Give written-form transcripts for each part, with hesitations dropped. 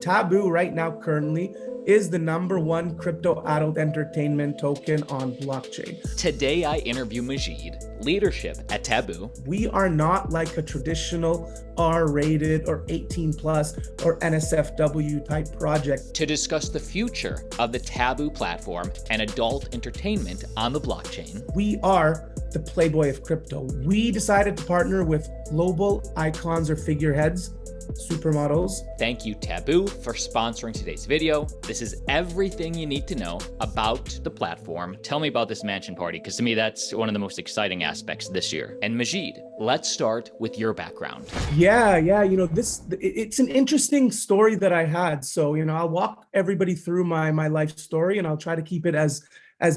Taboo right now currently is the #1 crypto adult entertainment token on blockchain. Today I interview Majid, leadership at Taboo. We are not like a traditional R-rated or 18 plus or NSFW type project. To discuss the future of the Taboo platform and adult entertainment on the blockchain. We are the Playboy of crypto. We decided to partner with global icons or figureheads, supermodels. Thank you, Taboo, for sponsoring today's video. This is everything you need to know about the platform. Tell me about this mansion party, because to me, that's one of the most exciting aspects this year. And Majid, let's start with your background. Yeah. It's an interesting story that I had. So, I'll walk everybody through my life story, and I'll try to keep it as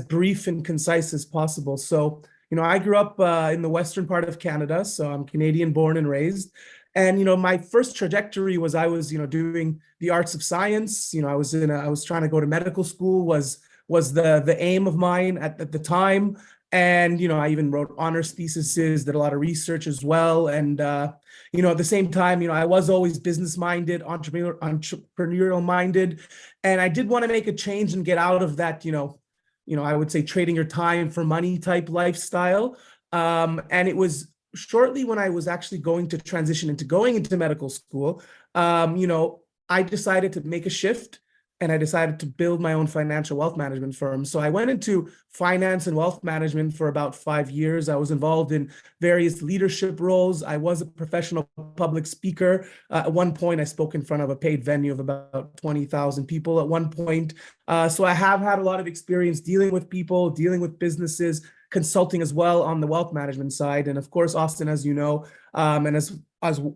brief and concise as possible. So, I grew up in the western part of Canada, so I'm Canadian born and raised. And, my first trajectory was I was, doing the arts of science. I was trying to go to medical school was the aim of mine at the time. And, I even wrote honors theses, did a lot of research as well. And, at the same time, I was always business minded, entrepreneurial minded. And I did want to make a change and get out of that, I would say trading your time for money type lifestyle. And it was shortly when I was actually going to transition into going into medical school, I decided to make a shift, and I decided to build my own financial wealth management firm. So I went into finance and wealth management for about 5 years. I was involved in various leadership roles. I was a professional public speaker. At one point, I spoke in front of a paid venue of about 20,000 people at one point. So I have had a lot of experience dealing with people, dealing with businesses, consulting as well on the wealth management side. And of course, Austin, as you know, and as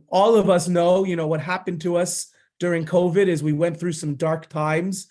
all of us know, what happened to us during COVID is we went through some dark times,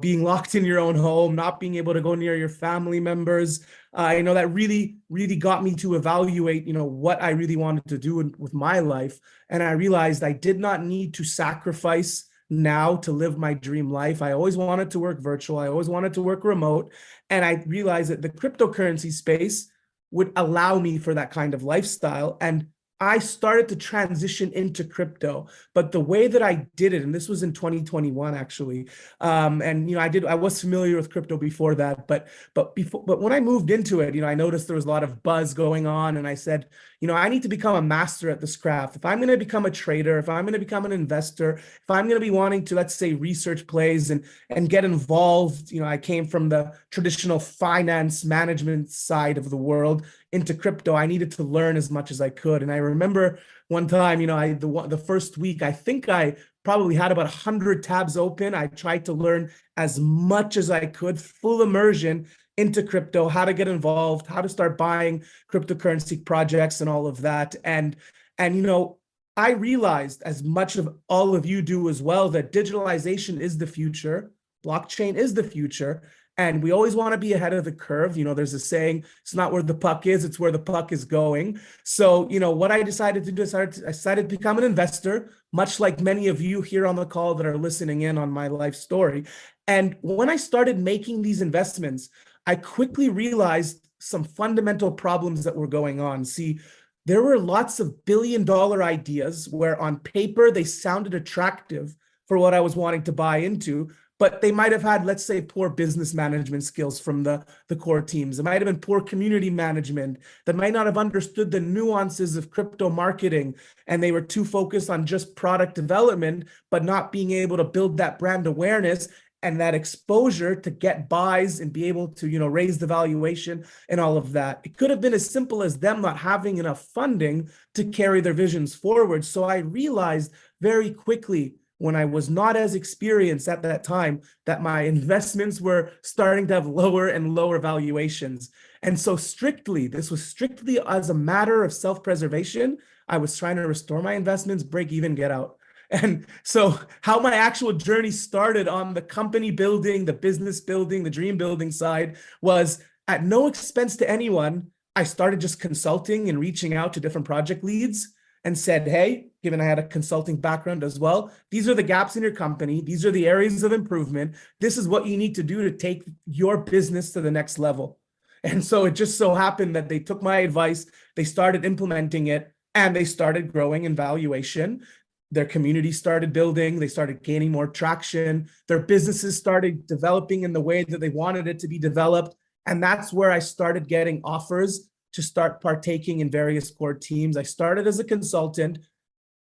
being locked in your own home, not being able to go near your family members. That really, really got me to evaluate, what I really wanted to do with my life. And I realized I did not need to sacrifice now to live my dream life. I always wanted to work virtual. I always wanted to work remote. And I realized that the cryptocurrency space would allow me for that kind of lifestyle. And I started to transition into crypto, but the way that I did it, and this was in 2021 actually, I was familiar with crypto before that, but when I moved into it, I noticed there was a lot of buzz going on, and I said, I need to become a master at this craft. If I'm going to become a trader, if I'm going to become an investor, if I'm going to be wanting to, let's say, research plays and get involved, I came from the traditional finance management side of the world into crypto. I needed to learn as much as I could. And I remember one time, the first week, I think I probably had about 100 tabs open. I tried to learn as much as I could, full immersion into crypto, how to get involved, how to start buying cryptocurrency projects and all of that. And I realized, as much of all of you do as well, that digitalization is the future. Blockchain is the future. And we always want to be ahead of the curve. There's a saying, it's not where the puck is, it's where the puck is going. So, what I decided to do is I decided to become an investor, much like many of you here on the call that are listening in on my life story. And when I started making these investments, I quickly realized some fundamental problems that were going on. See, there were lots of billion-dollar ideas where on paper they sounded attractive for what I was wanting to buy into, but they might have had, let's say, poor business management skills from the core teams. It might have been poor community management. That might not have understood the nuances of crypto marketing, and they were too focused on just product development, but not being able to build that brand awareness and that exposure to get buys and be able to, raise the valuation and all of that. It could have been as simple as them not having enough funding to carry their visions forward. So I realized very quickly, when I was not as experienced at that time, that my investments were starting to have lower and lower valuations. And so this was strictly as a matter of self-preservation. I was trying to restore my investments, break even, get out. And so how my actual journey started on the company building, the business building, the dream building side was at no expense to anyone. I started just consulting and reaching out to different project leads and said, hey, given I had a consulting background as well, these are the gaps in your company. These are the areas of improvement. This is what you need to do to take your business to the next level. And so it just so happened that they took my advice, they started implementing it, and they started growing in valuation. their community started building, they started gaining more traction, their businesses started developing in the way that they wanted it to be developed. And that's where I started getting offers to start partaking in various core teams. I started as a consultant,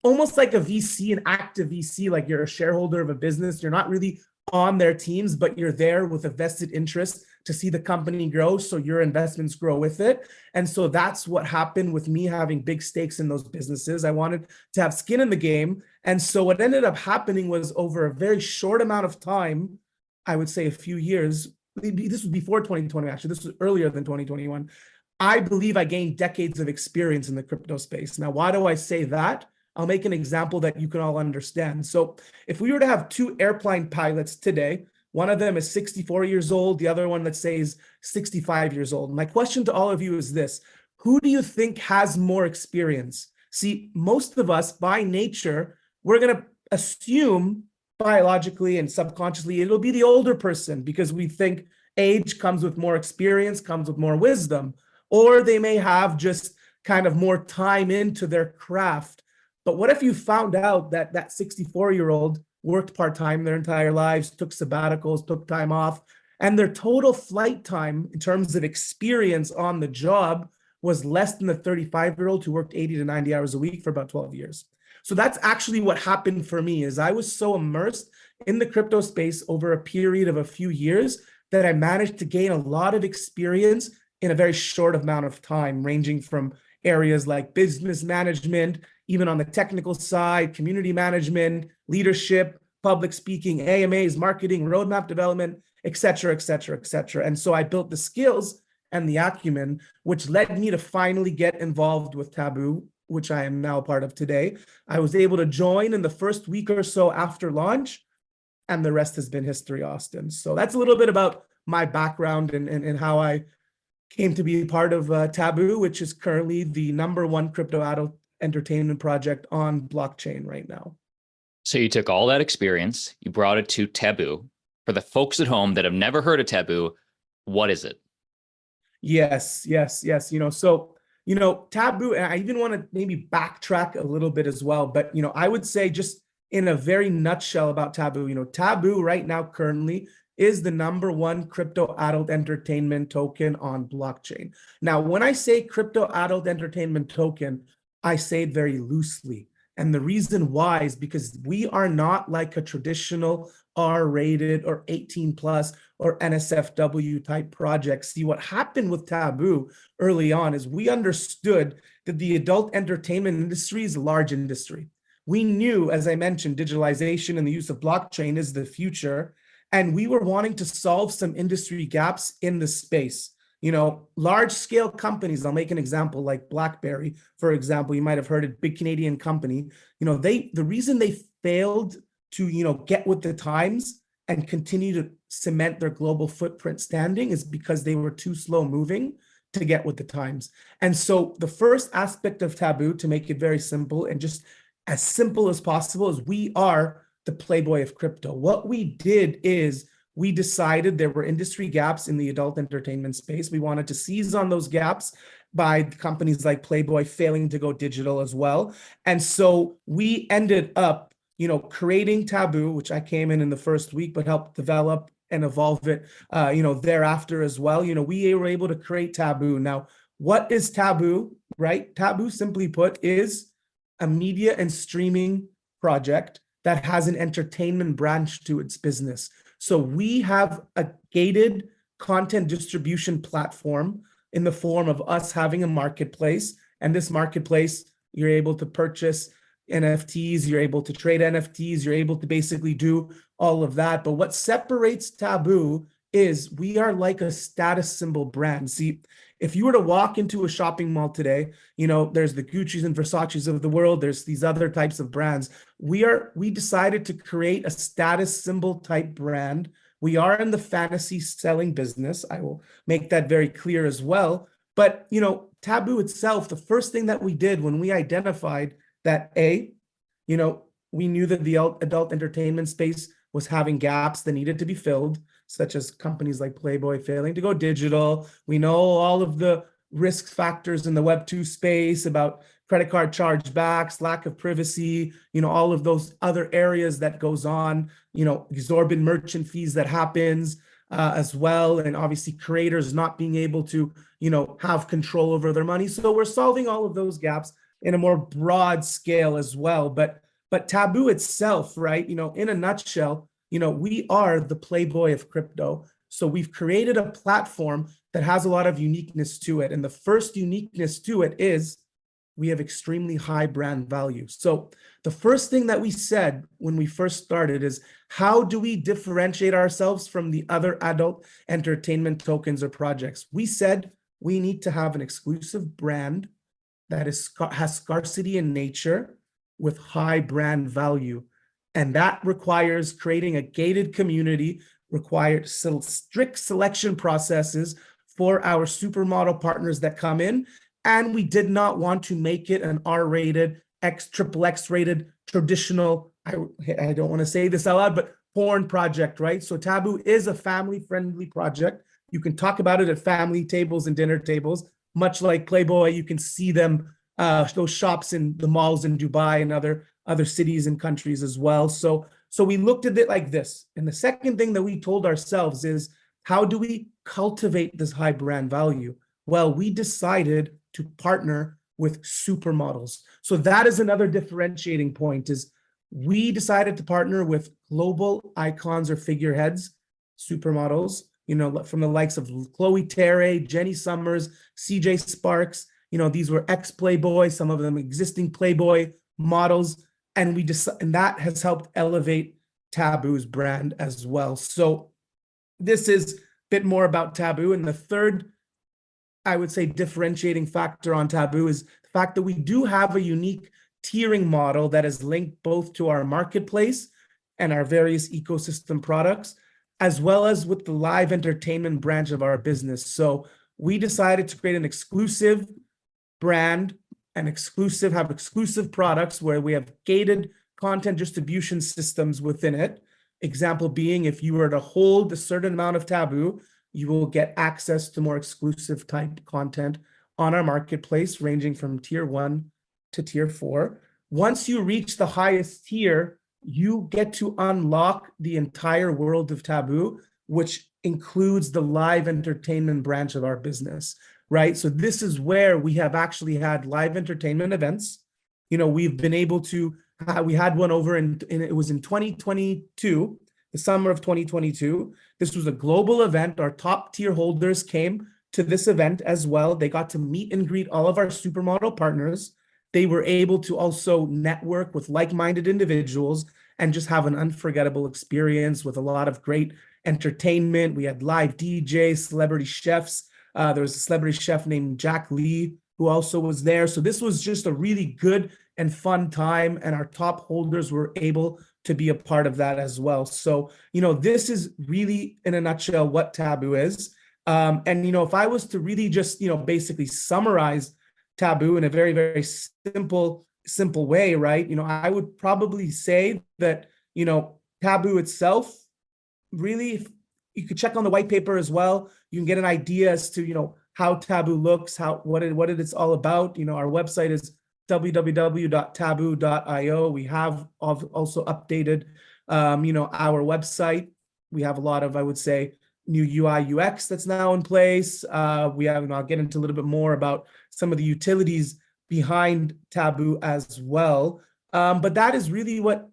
almost like a VC, an active VC, like you're a shareholder of a business. You're not really on their teams, but you're there with a vested interest to see the company grow, so your investments grow with it. And so that's what happened with me having big stakes in those businesses. I wanted to have skin in the game. And so what ended up happening was, over a very short amount of time, I would say a few years, this was before 2020, actually, this was earlier than 2021, I believe I gained decades of experience in the crypto space. Now, why do I say that? I'll make an example that you can all understand. So if we were to have two airplane pilots today, one of them is 64 years old, the other one, let's say, is 65 years old. My question to all of you is this: who do you think has more experience? See, most of us, by nature, we're going to assume biologically and subconsciously it'll be the older person, because we think age comes with more experience, comes with more wisdom, or they may have just kind of more time into their craft. But what if you found out that that 64-year-old worked part-time their entire lives, took sabbaticals, took time off, and their total flight time in terms of experience on the job was less than the 35-year-old who worked 80 to 90 hours a week for about 12 years. So that's actually what happened for me, is I was so immersed in the crypto space over a period of a few years that I managed to gain a lot of experience in a very short amount of time, ranging from areas like business management, even on the technical side, community management, leadership, public speaking, AMAs, marketing, roadmap development, et cetera, et cetera, et cetera. And so I built the skills and the acumen, which led me to finally get involved with Taboo, which I am now a part of today. I was able to join in the first week or so after launch, and the rest has been history, Austin. So that's a little bit about my background and how I came to be part of Taboo, which is currently the #1 crypto adult entertainment project on blockchain right now. So you took all that experience, you brought it to Taboo. For the folks at home that have never heard of Taboo, what is it? Yes. So, Taboo, and I even want to maybe backtrack a little bit as well, but, I would say, just in a very nutshell about Taboo, Taboo right now currently is the #1 crypto adult entertainment token on blockchain. Now, when I say crypto adult entertainment token, I say it very loosely. And the reason why is because we are not like a traditional R-rated or 18 plus or NSFW type project. See, what happened with Taboo early on is we understood that the adult entertainment industry is a large industry. We knew, as I mentioned, digitalization and the use of blockchain is the future. And we were wanting to solve some industry gaps in the space. Large scale companies, I'll make an example, like BlackBerry, for example, you might have heard it, big Canadian company. The reason they failed to, get with the times and continue to cement their global footprint standing is because they were too slow moving to get with the times. And so the first aspect of Taboo, to make it very simple and just as simple as possible, is we are the Playboy of crypto. What we did is we decided there were industry gaps in the adult entertainment space. We wanted to seize on those gaps by companies like Playboy failing to go digital as well. And so we ended up, creating Taboo, which I came in the first week, but helped develop and evolve it, thereafter as well. We were able to create Taboo. Now, what is Taboo, right? Taboo, simply put, is a media and streaming project that has an entertainment branch to its business. So we have a gated content distribution platform in the form of us having a marketplace. And this marketplace, you're able to purchase NFTs, you're able to trade NFTs, you're able to basically do all of that. But what separates Taboo is we are like a status symbol brand. See, if you were to walk into a shopping mall today, there's the Gucci's and Versace's of the world, there's these other types of brands. We decided to create a status symbol type brand. We are in the fantasy selling business. I will make that very clear as well. But, Taboo itself, the first thing that we did when we identified that we knew that the adult entertainment space was having gaps that needed to be filled, such as companies like Playboy failing to go digital. We know all of the risk factors in the Web2 space about credit card chargebacks, lack of privacy, all of those other areas that goes on, exorbitant merchant fees that happens as well. And obviously creators not being able to, have control over their money. So we're solving all of those gaps in a more broad scale as well. But Taboo itself, right, in a nutshell, we are the Playboy of crypto. So we've created a platform that has a lot of uniqueness to it. And the first uniqueness to it is we have extremely high brand value. So the first thing that we said when we first started is, how do we differentiate ourselves from the other adult entertainment tokens or projects? We said we need to have an exclusive brand that has scarcity in nature with high brand value. And that requires creating a gated community, required strict selection processes for our supermodel partners that come in. And we did not want to make it an R-rated, XXX rated, traditional, I don't want to say this out loud, but porn project, right? So Taboo is a family-friendly project. You can talk about it at family tables and dinner tables, much like Playboy. You can see them, those shops in the malls in Dubai and other cities and countries as well. So we looked at it like this. And the second thing that we told ourselves is, how do we cultivate this high brand value? Well, we decided to partner with supermodels. So that is another differentiating point, is we decided to partner with global icons or figureheads, supermodels, from the likes of Chloe Terre, Jenny Summers, CJ Sparks. These were ex-Playboy, some of them existing Playboy models. And and that has helped elevate Taboo's brand as well. So this is a bit more about Taboo. And the third, I would say, differentiating factor on Taboo is the fact that we do have a unique tiering model that is linked both to our marketplace and our various ecosystem products, as well as with the live entertainment branch of our business. So we decided to create an exclusive brand and have exclusive products where we have gated content distribution systems within it. Example being, if you were to hold a certain amount of Taboo, you will get access to more exclusive type content on our marketplace, ranging from tier 1 to tier 4. Once you reach the highest tier, you get to unlock the entire world of Taboo, which includes the live entertainment branch of our business, right? So this is where we have actually had live entertainment events. We've been able to, we had one over it was in 2022, the summer of 2022. This was a global event. Our top tier holders came to this event as well. They got to meet and greet all of our supermodel partners. They were able to also network with like-minded individuals and just have an unforgettable experience with a lot of great entertainment. We had live DJs, celebrity chefs. There was a celebrity chef named Jack Lee who also was there. So this was just a really good and fun time, and our top holders were able to be a part of that as well. So, this is really, in a nutshell, what Taboo is. And, if I was to really just, basically summarize Taboo in a very, very simple way, right? I would probably say that, Taboo itself, really, you could check on the white paper as well. You can get an idea as to, how Taboo looks, what it is all about. Our website is www.taboo.io. We have also updated, our website. We have a lot of, I would say, new UI UX that's now in place. We have, and I'll get into a little bit more about some of the utilities behind Taboo as well. But that is really what,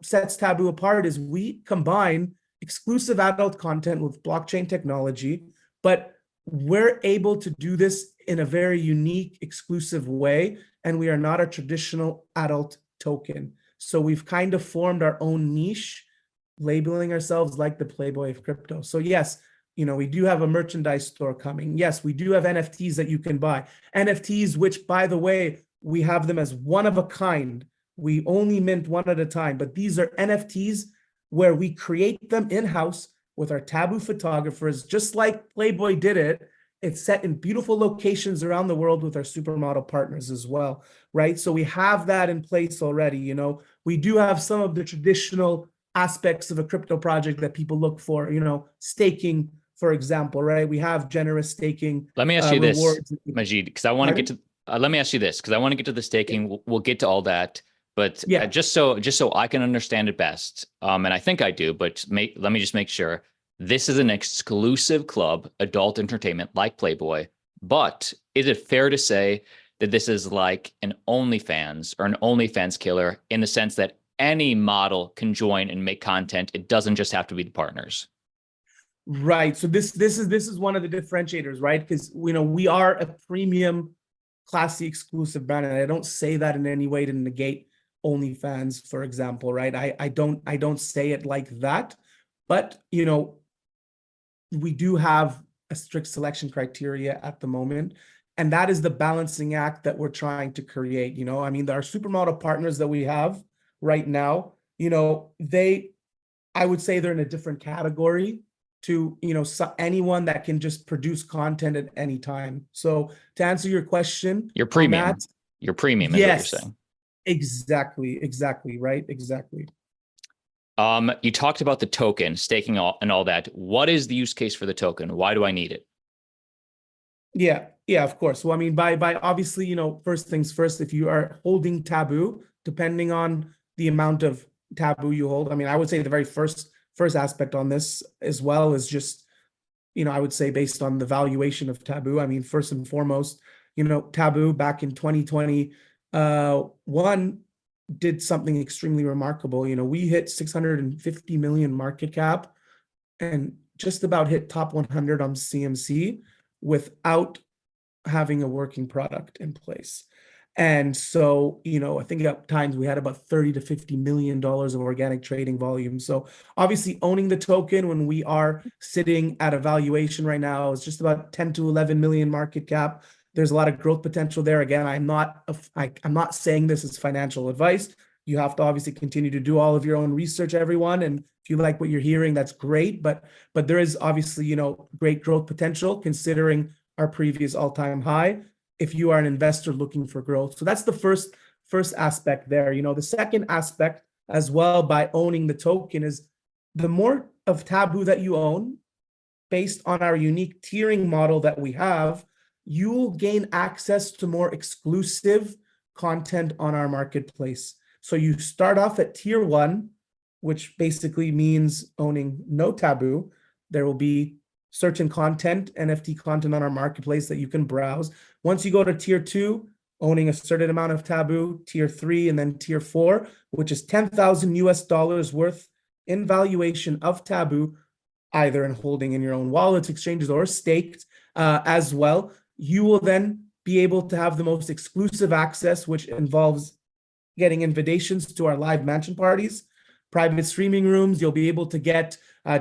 sets Taboo apart, is we combine exclusive adult content with blockchain technology, but we're able to do this in a very unique, exclusive way. And we are not a traditional adult token. So we've kind of formed our own niche, labeling ourselves like the Playboy of crypto. So yes, we do have a merchandise store coming. Yes, we do have NFTs that you can buy. NFTs, which, by the way, we have them as one of a kind. We only mint one at a time, but these are NFTs where we create them in-house with our Taboo photographers, just like Playboy did it. It's set in beautiful locations around the world with our supermodel partners as well, right? So we have that in place already. We do have some of the traditional aspects of a crypto project that people look for, staking, for example, right? We have generous staking. Let me ask you this, Majid, because I want to get to let me ask you this, because I want to get to the staking. We'll get to all that, but Yeah. just so I can understand it best, and I think I do, but let me just make sure. This is an exclusive club, adult entertainment, like Playboy. But is it fair to say that this is like an OnlyFans or an OnlyFans Killer in the sense that any model can join and make content? It doesn't just have to be the partners. Right. So this is one of the differentiators, right? Because we are a premium, classy, exclusive brand, and I don't say that in any way to negate OnlyFans, for example, right? I don't say it like that, but we do have a strict selection criteria at the moment, and that is the balancing act that we're trying to create. I mean, our supermodel partners that we have right now, I would say they're in a different category to anyone that can just produce content at any time. So to answer your question, You're on premium. that, You're premium is what you're yes, saying. exactly, right, exactly. You talked about the token, staking and all that. What is the use case for the token? Why do I need it? Yeah, of course. Well, I mean, by obviously, first things first, if you are holding Taboo, depending on the amount of Taboo you hold, I mean, I would say the very first aspect on this as well is just, I would say based on the valuation of Taboo. I mean, first and foremost, Taboo back in 2020, one did something extremely remarkable. We hit 650 million market cap and just about hit top 100 on CMC without having a working product in place. And so, I think at times we had about 30 to $50 million of organic trading volume. So obviously owning the token when we are sitting at a valuation right now is just about 10 to 11 million market cap. There's a lot of growth potential there. Again, I'm not saying this is financial advice. You have to obviously continue to do all of your own research, everyone. And if you like what you're hearing, that's great. But there is obviously, great growth potential considering our previous all-time high if you are an investor looking for growth. So that's the first aspect there. The second aspect as well by owning the token is the more of Taboo that you own, based on our unique tiering model that we have, you will gain access to more exclusive content on our marketplace. So you start off at tier 1, which basically means owning no Taboo. There will be certain content, NFT content on our marketplace that you can browse. Once you go to tier 2, owning a certain amount of Taboo, tier 3, and then tier 4, which is $10,000 worth in valuation of Taboo, either in holding in your own wallets, exchanges, or staked as well. You will then be able to have the most exclusive access, which involves getting invitations to our live mansion parties, private streaming rooms. You'll be able to get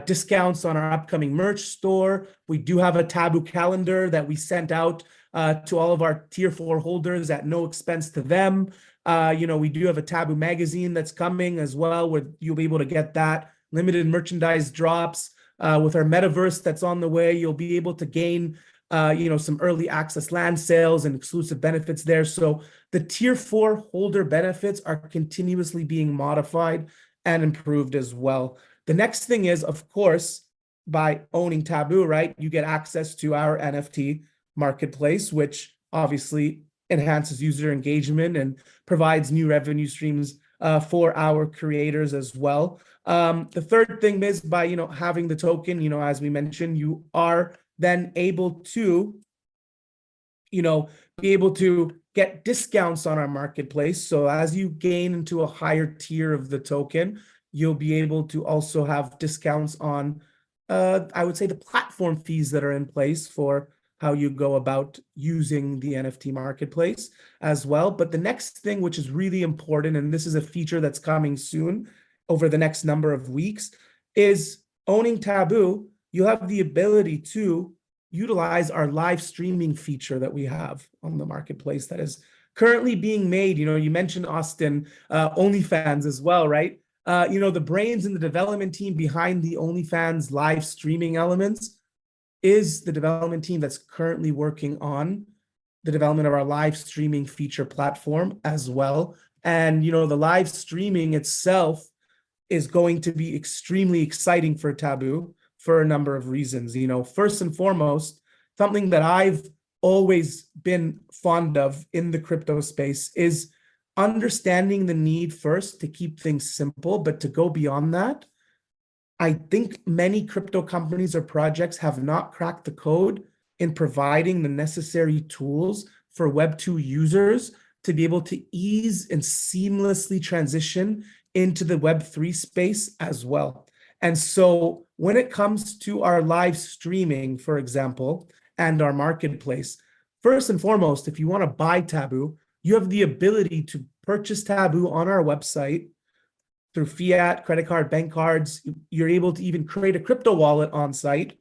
discounts on our upcoming merch store. We do have a Taboo calendar that we sent out to all of our tier 4 holders at no expense to them. We do have a Taboo magazine that's coming as well, where you'll be able to get that. Limited merchandise drops with our metaverse that's on the way. You'll be able to gain some early access land sales and exclusive benefits there. So the tier 4 holder benefits are continuously being modified and improved as well. The next thing is, of course, by owning Taboo, right, you get access to our NFT marketplace, which obviously enhances user engagement and provides new revenue streams for our creators as well. The third thing is by, having the token, as we mentioned, you are then able to, be able to get discounts on our marketplace. So as you gain into a higher tier of the token, you'll be able to also have discounts on, I would say, the platform fees that are in place for how you go about using the NFT marketplace as well. But the next thing, which is really important, and this is a feature that's coming soon over the next number of weeks, is owning Taboo, you have the ability to utilize our live streaming feature that we have on the marketplace that is currently being made. You mentioned, Austin, OnlyFans as well, right? The brains and the development team behind the OnlyFans live streaming elements is the development team that's currently working on the development of our live streaming feature platform as well. And, the live streaming itself is going to be extremely exciting for Taboo for a number of reasons. First and foremost, something that I've always been fond of in the crypto space is understanding the need first to keep things simple, but to go beyond that. I think many crypto companies or projects have not cracked the code in providing the necessary tools for Web2 users to be able to ease and seamlessly transition into the Web3 space as well. And so when it comes to our live streaming, for example, and our marketplace, first and foremost, if you want to buy Taboo, you have the ability to purchase Taboo on our website through fiat, credit card, bank cards. You're able to even create a crypto wallet on site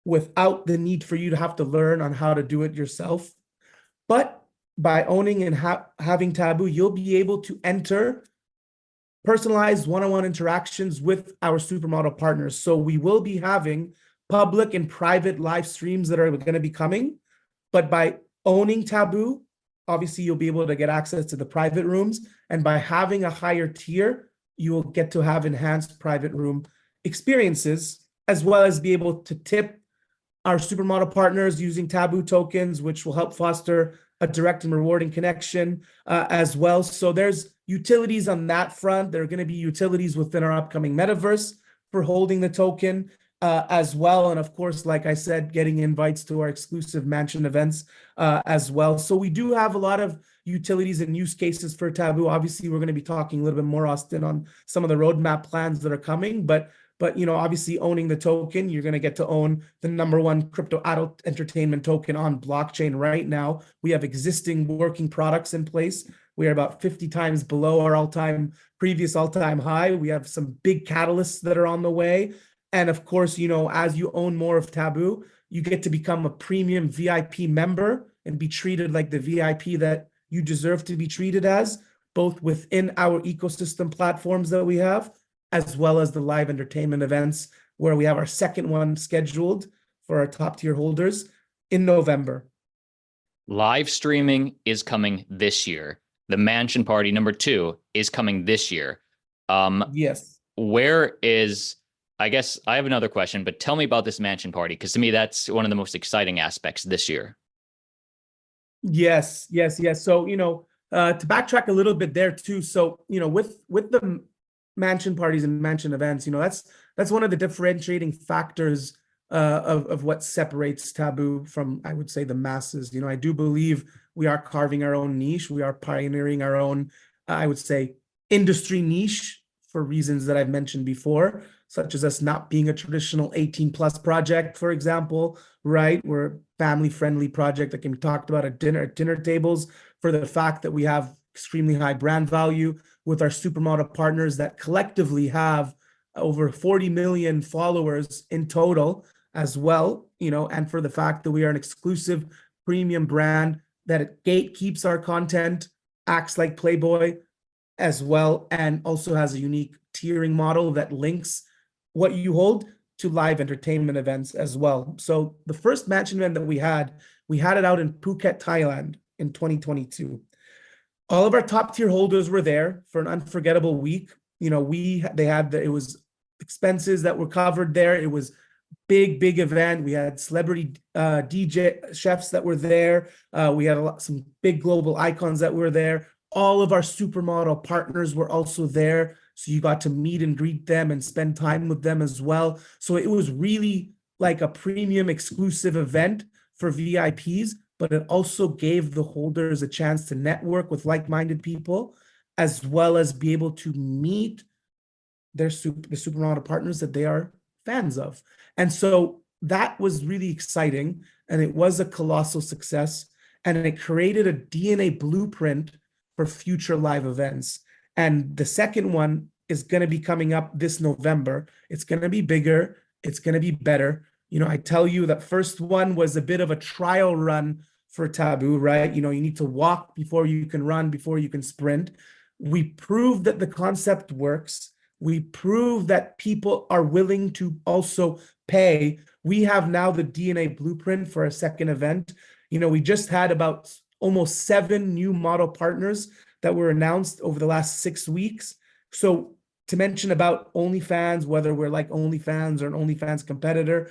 without the need for you to have to learn on how to do it yourself. But by owning and having Taboo, you'll be able to enter personalized one-on-one interactions with our supermodel partners. So we will be having public and private live streams that are going to be coming. But by owning Taboo, obviously you'll be able to get access to the private rooms. And by having a higher tier, you will get to have enhanced private room experiences, as well as be able to tip our supermodel partners using Taboo tokens, which will help foster a direct and rewarding connection as well. So there's utilities on that front. There are going to be utilities within our upcoming metaverse for holding the token as well. And of course, like I said, getting invites to our exclusive mansion events as well. So we do have a lot of utilities and use cases for Taboo. Obviously, we're going to be talking a little bit more, Austin, on some of the roadmap plans that are coming. But you know, obviously owning the token, you're going to get to own the #1 crypto adult entertainment token on blockchain right now. We have existing working products in place. We are about 50 times below our previous all-time high. We have some big catalysts that are on the way. And of course, you know, as you own more of Taboo, you get to become a premium VIP member and be treated like the VIP that you deserve to be treated as, both within our ecosystem platforms that we have, as well as the live entertainment events, where we have our second one scheduled for our top tier holders in November. Live streaming is coming this year. The mansion party #2 is coming this year. Yes. I guess I have another question, but tell me about this mansion party, because to me, that's one of the most exciting aspects this year. Yes. So, you know, to backtrack a little bit there too. So, you know, with the mansion parties and mansion events, you know, that's one of the differentiating factors of what separates Taboo from, I would say, the masses. You know, I do believe we are carving our own niche. We are pioneering our own, I would say, industry niche for reasons that I've mentioned before, such as us not being a traditional 18+ project, for example, right? We're a family-friendly project that can be talked about at dinner tables, for the fact that we have extremely high brand value with our supermodel partners that collectively have over 40 million followers in total as well, you know, and for the fact that we are an exclusive premium brand that gatekeeps our content, acts like Playboy as well, and also has a unique tiering model that links what you hold to live entertainment events as well. So the first mansion event that we had it out in Phuket, Thailand in 2022. All of our top tier holders were there for an unforgettable week. You know, it was expenses that were covered there. It was big event. We had celebrity DJ chefs that were there. We had some big global icons that were there. All of our supermodel partners were also there. So you got to meet and greet them and spend time with them as well. So it was really like a premium exclusive event for VIPs, but it also gave the holders a chance to network with like-minded people, as well as be able to meet the supermodel partners that they are fans of. And so that was really exciting, and it was a colossal success, and it created a DNA blueprint for future live events. And the second one is going to be coming up this November. It's going to be bigger. It's going to be better. You know, I tell you that first one was a bit of a trial run for Taboo, right? You know, you need to walk before you can run, before you can sprint. We proved that the concept works. We prove that people are willing to also pay. We have now the DNA blueprint for a second event. You know, we just had about almost 7 new model partners that were announced over the last 6 weeks. So to mention about OnlyFans, whether we're like OnlyFans or an OnlyFans competitor,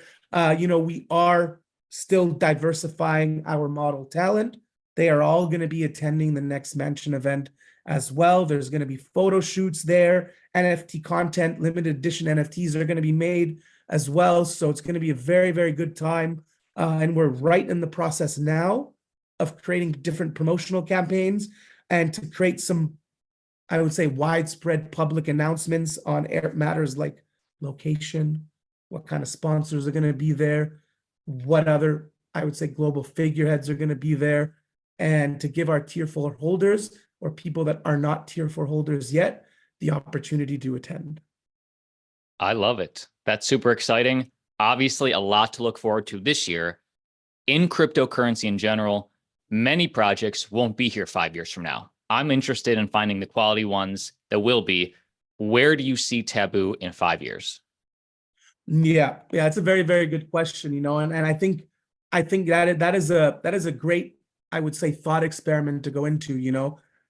you know, we are still diversifying our model talent. They are all going to be attending the next Mansion event as well. There's going to be photo shoots there, NFT content, limited edition NFTs are going to be made as well. So it's going to be a very, very good time. And we're right in the process now of creating different promotional campaigns and to create some, I would say, widespread public announcements on matters like location, what kind of sponsors are going to be there, what other, I would say, global figureheads are going to be there, and to give our tier 4 holders or people that are not tier 4 holders yet the opportunity to attend. I love it. That's super exciting. Obviously, a lot to look forward to this year. In cryptocurrency in general, many projects won't be here 5 years from now. I'm interested in finding the quality ones that will be. Where do you see Taboo in 5 years? Yeah, it's a very, very good question, and I think that is a great, I would say, thought experiment to go into,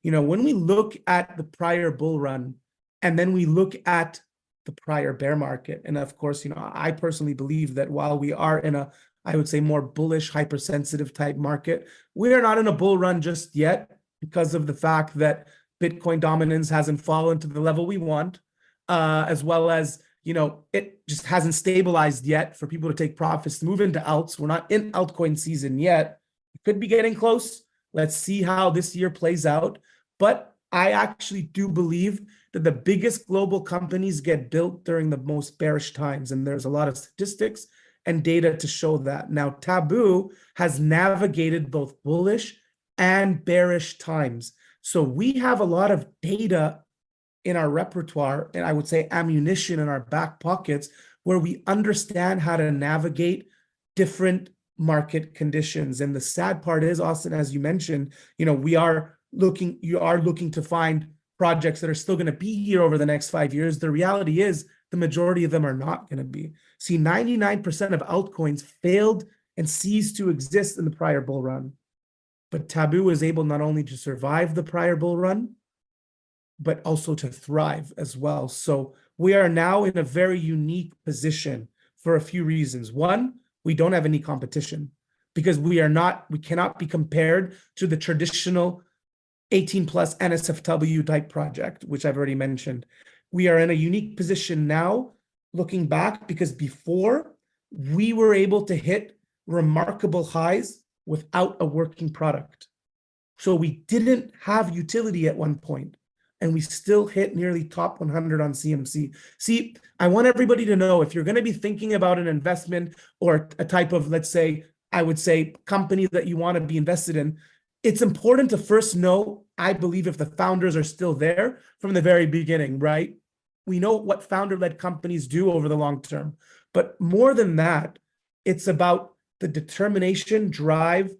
when we look at the prior bull run and then we look at the prior bear market. And of course, I personally believe that while we are in a, I would say, more bullish, hypersensitive type market, we are not in a bull run just yet because of the fact that Bitcoin dominance hasn't fallen to the level we want, as well as, it just hasn't stabilized yet for people to take profits to move into alts. We're not in altcoin season yet. It could be getting close. Let's see how this year plays out. But I actually do believe that the biggest global companies get built during the most bearish times. And there's a lot of statistics and data to show that. Now, Taboo has navigated both bullish and bearish times. So we have a lot of data in our repertoire, and I would say ammunition in our back pockets, where we understand how to navigate different market conditions. And the sad part is, Austin, as you mentioned, you are looking to find projects that are still going to be here over the next 5 years. The reality is the majority of them are not going to be. See, 99% of altcoins failed and ceased to exist in the prior bull run. But Taboo was able not only to survive the prior bull run, but also to thrive as well. So we are now in a very unique position for a few reasons. One, we don't have any competition because we cannot be compared to the traditional 18 plus NSFW type project, which I've already mentioned. We are in a unique position now, looking back, because before we were able to hit remarkable highs without a working product. So we didn't have utility at one point, and we still hit nearly top 100 on CMC. See, I want everybody to know, if you're going to be thinking about an investment or a type of, let's say, I would say, company that you want to be invested in, it's important to first know, I believe, if the founders are still there from the very beginning, right? We know what founder-led companies do over the long term. But more than that, it's about the determination, drive,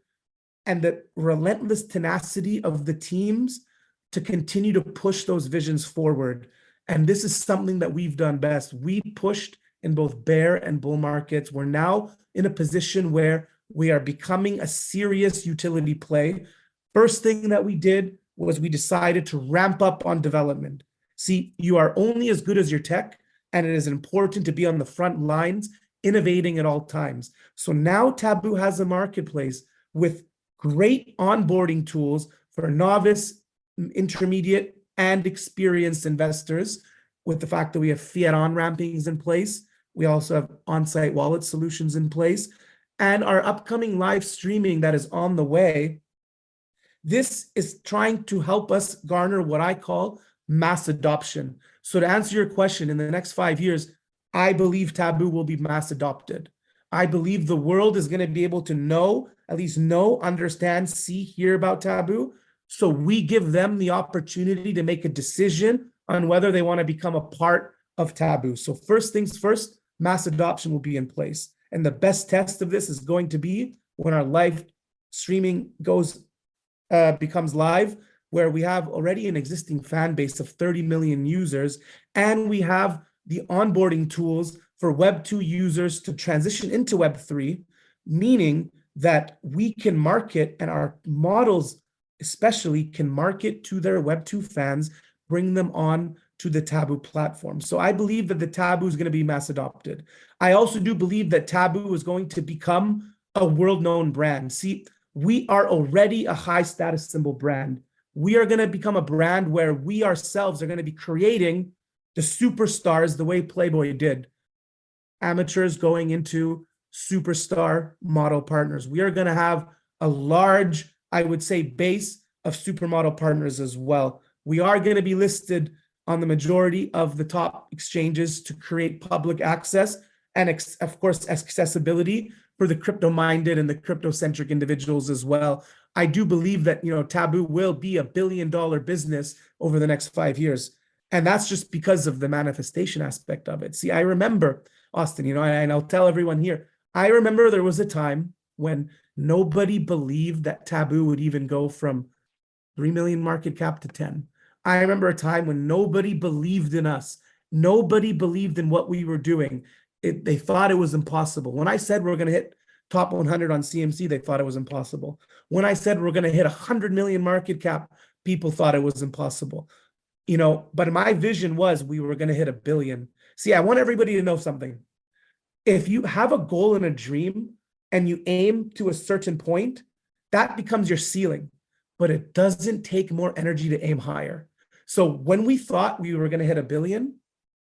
and the relentless tenacity of the teams to continue to push those visions forward. And this is something that we've done best. We pushed in both bear and bull markets. We're now in a position where we are becoming a serious utility play. First thing that we did was we decided to ramp up on development. See, you are only as good as your tech, and it is important to be on the front lines, innovating at all times. So now Taboo has a marketplace with great onboarding tools for novice, intermediate, and experienced investors, with the fact that we have fiat on-rampings in place. We also have on-site wallet solutions in place, and our upcoming live streaming that is on the way. This is trying to help us garner what I call mass adoption. So to answer your question, in the next 5 years, I believe Taboo will be mass adopted. I believe the world is going to be able to know, at least know, understand, see, hear about Taboo. So we give them the opportunity to make a decision on whether they want to become a part of Taboo. So first things first, mass adoption will be in place. And the best test of this is going to be when our live streaming becomes live, where we have already an existing fan base of 30 million users, and we have the onboarding tools for Web 2 users to transition into Web 3, meaning that we can market, and our models especially can market to their Web 2 fans, bring them on to the Taboo platform. So I believe that the Taboo is going to be mass adopted. I also do believe that Taboo is going to become a world-known brand. See, we are already a high status symbol brand. We are going to become a brand where we ourselves are going to be creating the superstars the way Playboy did. Amateurs going into superstar model partners. We are going to have a large, I would say, base of supermodel partners as well. We are going to be listed on the majority of the top exchanges to create public access and, of course, accessibility for the crypto-minded and the crypto-centric individuals as well. I do believe that, Taboo will be a billion-dollar business over the next 5 years. And that's just because of the manifestation aspect of it. See, I remember, Austin, and I'll tell everyone here, I remember there was a time when nobody believed that Taboo would even go from 3 million market cap to 10. I remember a time when nobody believed in us. Nobody believed in what we were doing. They thought it was impossible. When I said we're going to hit top 100 on CMC, they thought it was impossible. When I said we're going to hit 100 million market cap, people thought it was impossible. But my vision was we were going to hit 1 billion. See, I want everybody to know something. If you have a goal and a dream and you aim to a certain point, that becomes your ceiling. But it doesn't take more energy to aim higher. So when we thought we were going to hit 1 billion,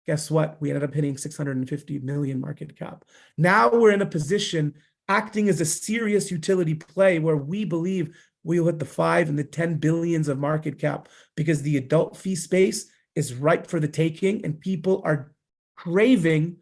guess what? We ended up hitting 650 million market cap. Now we're in a position acting as a serious utility play where we believe we'll hit the 5 and the 10 billions of market cap because the adult fee space is ripe for the taking and people are craving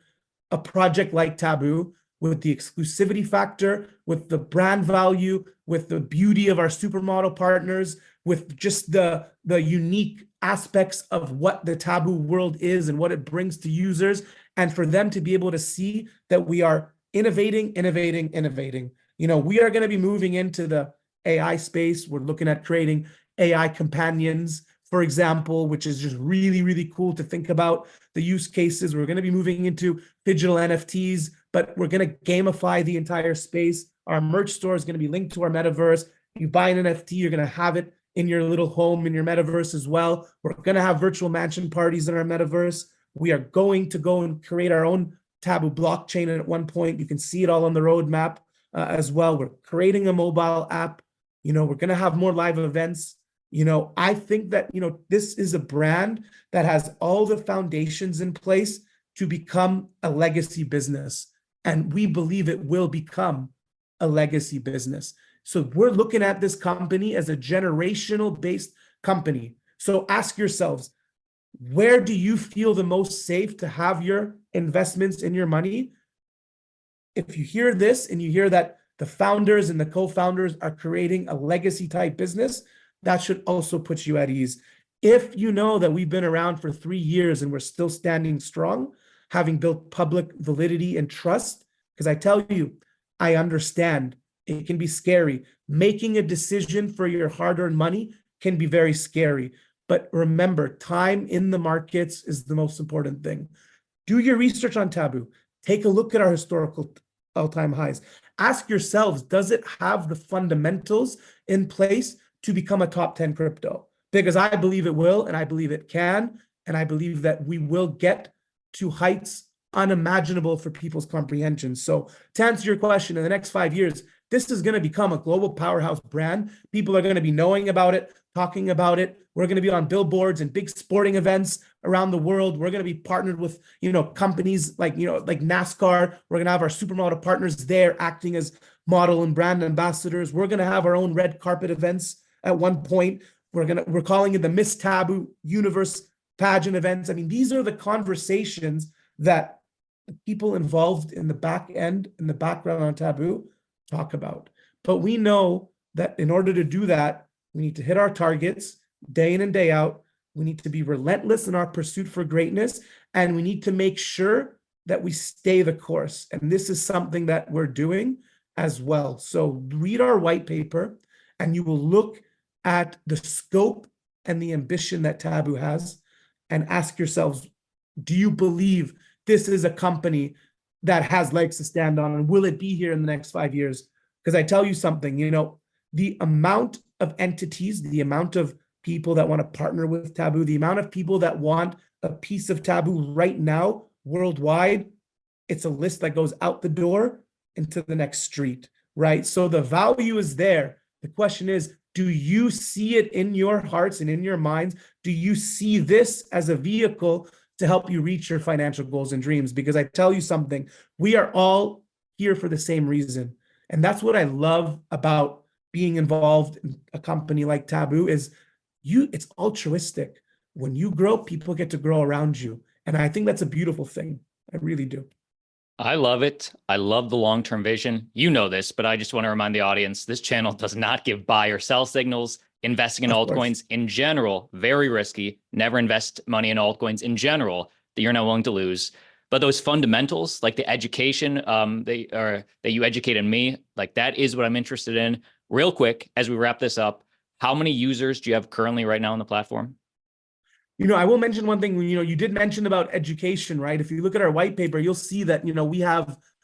a project like Taboo with the exclusivity factor, with the brand value, with the beauty of our supermodel partners, with just the unique aspects of what the Taboo world is and what it brings to users, and for them to be able to see that we are innovating. We are going to be moving into the AI space. We're looking at creating AI companions, for example, which is just really, really cool to think about the use cases. We're going to be moving into digital NFTs, but we're going to gamify the entire space. Our merch store is going to be linked to our metaverse. You buy an NFT, you're going to have it in your little home in your metaverse as well. We're going to have virtual mansion parties in our metaverse. We are going to go and create our own Taboo blockchain. And at one point, you can see it all on the roadmap as well. We're creating a mobile app. We're going to have more live events. I think that, this is a brand that has all the foundations in place to become a legacy business. And we believe it will become a legacy business. So we're looking at this company as a generational based company. So ask yourselves, where do you feel the most safe to have your investments in your money? If you hear this and you hear that the founders and the co-founders are creating a legacy type business, that should also put you at ease. If you know that we've been around for 3 years and we're still standing strong, having built public validity and trust, because I tell you, I understand it can be scary. Making a decision for your hard-earned money can be very scary. But remember, time in the markets is the most important thing. Do your research on Taboo. Take a look at our historical all-time highs. Ask yourselves, does it have the fundamentals in place to become a top 10 crypto? Because I believe it will, and I believe it can, and I believe that we will get to heights unimaginable for people's comprehension. So to answer your question, in the next 5 years, this is going to become a global powerhouse brand. People are going to be knowing about it, talking about it. We're going to be on billboards and big sporting events around the world. We're going to be partnered with, companies like NASCAR. We're going to have our supermodel partners there acting as model and brand ambassadors. We're going to have our own red carpet events at one point. We're calling it the Miss Taboo Universe pageant events. I mean, these are the conversations that the people involved in the back end, in the background on Taboo, talk about. But we know that in order to do that, we need to hit our targets day in and day out. We need to be relentless in our pursuit for greatness, and we need to make sure that we stay the course. And this is something that we're doing as well. So read our white paper, and you will look at the scope and the ambition that Taboo has, and ask yourselves, do you believe this is a company that has legs to stand on, and will it be here in the next 5 years? Because I tell you something, the amount of entities, the amount of people that want to partner with Taboo, the amount of people that want a piece of Taboo right now worldwide, it's a list that goes out the door into the next street. right? So the value is there. The question is, do you see it in your hearts and in your minds? Do you see this as a vehicle to help you reach your financial goals and dreams? Because I tell you something, we are all here for the same reason. And that's what I love about being involved in a company like Taboo is it's altruistic. When you grow, people get to grow around you. And I think that's a beautiful thing. I really do. I love it. I love the long-term vision. You know this, but I just want to remind the audience, this channel does not give buy or sell signals. Investing in Of course. altcoins in general, very risky. Never invest money in altcoins in general that you're not willing to lose. But those fundamentals, like the education that you educated me, like that is what I'm interested in. Real quick, as we wrap this up, how many users do you have currently right now on the platform? I will mention one thing. You did mention about education, right? If you look at our white paper, you'll see that,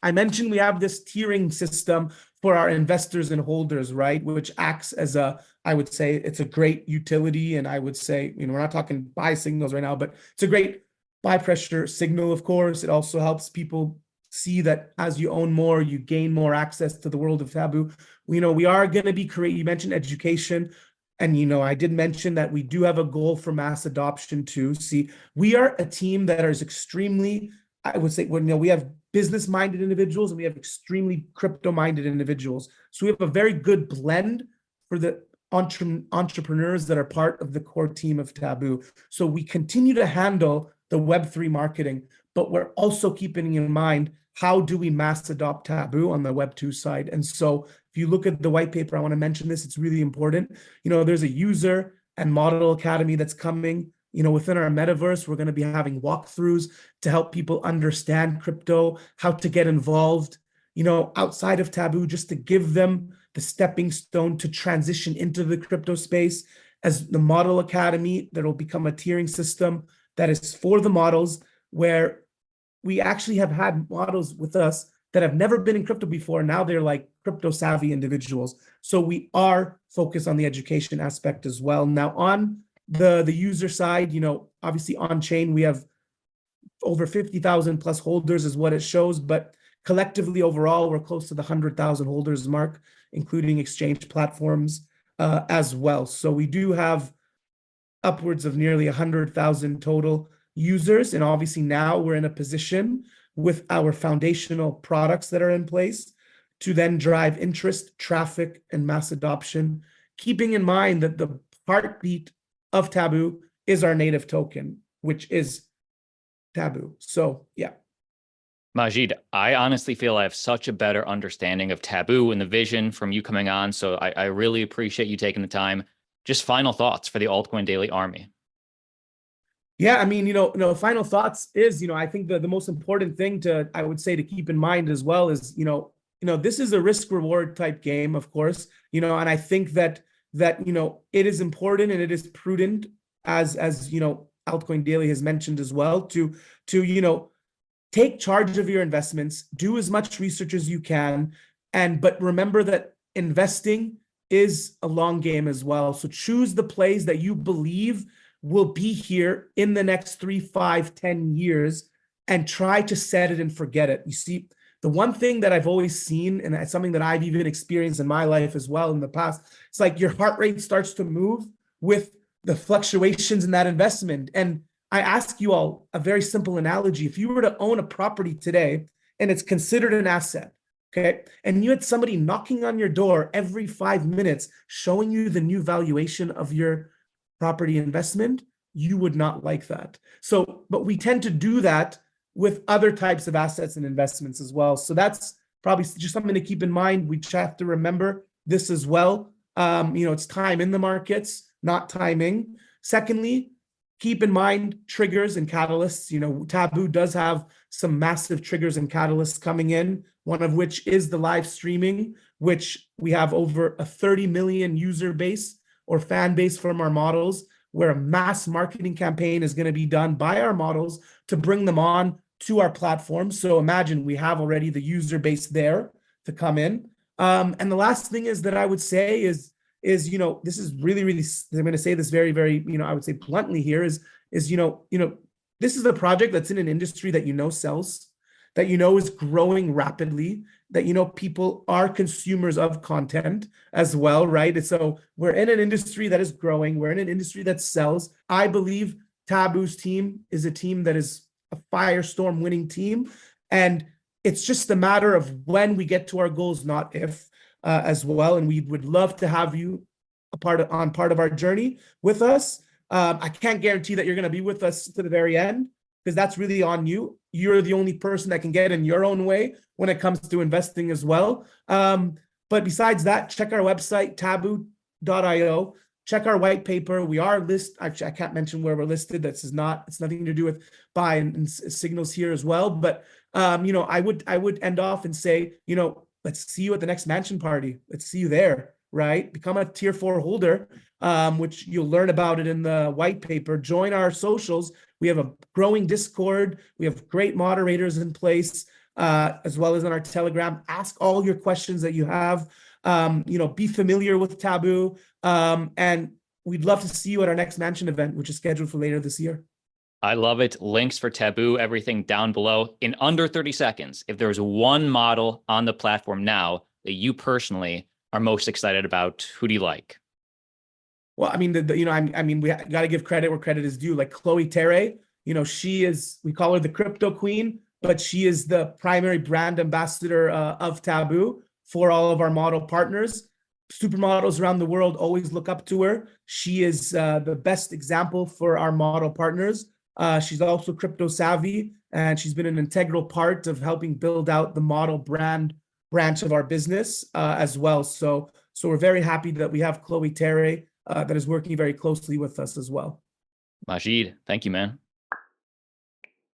I mentioned we have this tiering system for our investors and holders, right? Which acts as I would say it's a great utility. And I would say, we're not talking buy signals right now, but it's a great buy pressure signal, of course. It also helps people see that as you own more, you gain more access to the world of Taboo. We are going to be you mentioned education. And, I did mention that we do have a goal for mass adoption too. See, we are a team that is extremely, I would say, we have business-minded individuals and we have extremely crypto-minded individuals. So we have a very good blend for the entrepreneurs that are part of the core team of Taboo. So we continue to handle the Web3 marketing, but we're also keeping in mind, how do we mass adopt Taboo on the Web2 side? And so if you look at the white paper, I want to mention this, it's really important. There's a user and model academy that's coming. Within our metaverse, we're going to be having walkthroughs to help people understand crypto, how to get involved, outside of Taboo, just to give them the stepping stone to transition into the crypto space. As the model academy, there will become a tiering system that is for the models, where we actually have had models with us that have never been in crypto before. Now they're like crypto savvy individuals. So we are focused on the education aspect as well. Now on the user side, obviously on chain, we have over 50,000 plus holders is what it shows, but collectively overall, we're close to the 100,000 holders mark, including exchange platforms as well. So we do have upwards of nearly 100,000 total users. And obviously now we're in a position with our foundational products that are in place to then drive interest, traffic, and mass adoption, keeping in mind that the heartbeat of Taboo is our native token, which is Taboo. So yeah. Majid, I honestly feel I have such a better understanding of Taboo and the vision from you coming on. So I really appreciate you taking the time. Just final thoughts for the Altcoin Daily Army. Yeah, final thoughts is, I think the most important thing I would say to keep in mind as well is, this is a risk reward type game, of course, and I think that it is important and it is prudent as Altcoin Daily has mentioned as well to take charge of your investments, do as much research as you can, but remember that investing is a long game as well. So choose the plays that you believe will be here in the next 3, 5, 10 years and try to set it and forget it. You see, the one thing that I've always seen, and it's something that I've even experienced in my life as well in the past, it's like your heart rate starts to move with the fluctuations in that investment. And I ask you all a very simple analogy. If you were to own a property today and it's considered an asset, okay, and you had somebody knocking on your door every 5 minutes showing you the new valuation of your property investment, you would not like that. So, but we tend to do that with other types of assets and investments as well. So that's probably just something to keep in mind. We have to remember this as well. It's time in the markets, not timing. Secondly, keep in mind triggers and catalysts. Taboo does have some massive triggers and catalysts coming in, one of which is the live streaming, which we have over a 30 million user base or fan base from our models, where a mass marketing campaign is going to be done by our models to bring them on to our platform. So imagine we have already the user base there to come in. And the last thing is that I would say is this is really, really, I'm going to say this very, very, I would say bluntly here is this is a project that's in an industry that sells. that, you know, is growing rapidly, that, you know, people are consumers of content as well, right? And so we're in an industry that is growing. We're in an industry that sells. I believe Taboo's team is a team that is a firestorm winning team. And it's just a matter of when we get to our goals, not if, as well. And we would love to have you part of our journey with us. I can't guarantee that you're going to be with us to the very end, because that's really on you. You're the only person that can get in your own way when it comes to investing as well. But besides that, check our website, taboo.io. Check our white paper. We are actually, I can't mention where we're listed. It's nothing to do with buy and signals here as well. But you know, I would end off and say, you know, let's see you at the next mansion party. Let's see you there, right? Become a tier 4 holder, which you'll learn about it in the white paper. Join our socials. We have a growing Discord. We have great moderators in place, as well as on our Telegram. Ask all your questions that you have. You know, be familiar with Taboo. And we'd love to see you at our next mansion event, which is scheduled for later this year. I love it. Links for Taboo, everything down below. In under 30 seconds, if there's one model on the platform now that you personally are most excited about, who do you like? Well, I mean, you know, I mean, we got to give credit where credit is due. Like Chloe Terre, you know, we call her the crypto queen, but she is the primary brand ambassador of Taboo for all of our model partners. Supermodels around the world always look up to her. She is the best example for our model partners. She's also crypto savvy, and she's been an integral part of helping build out the model brand branch of our business as well. So we're very happy that we have Chloe Terre that is working very closely with us as well. Majid, thank you, man.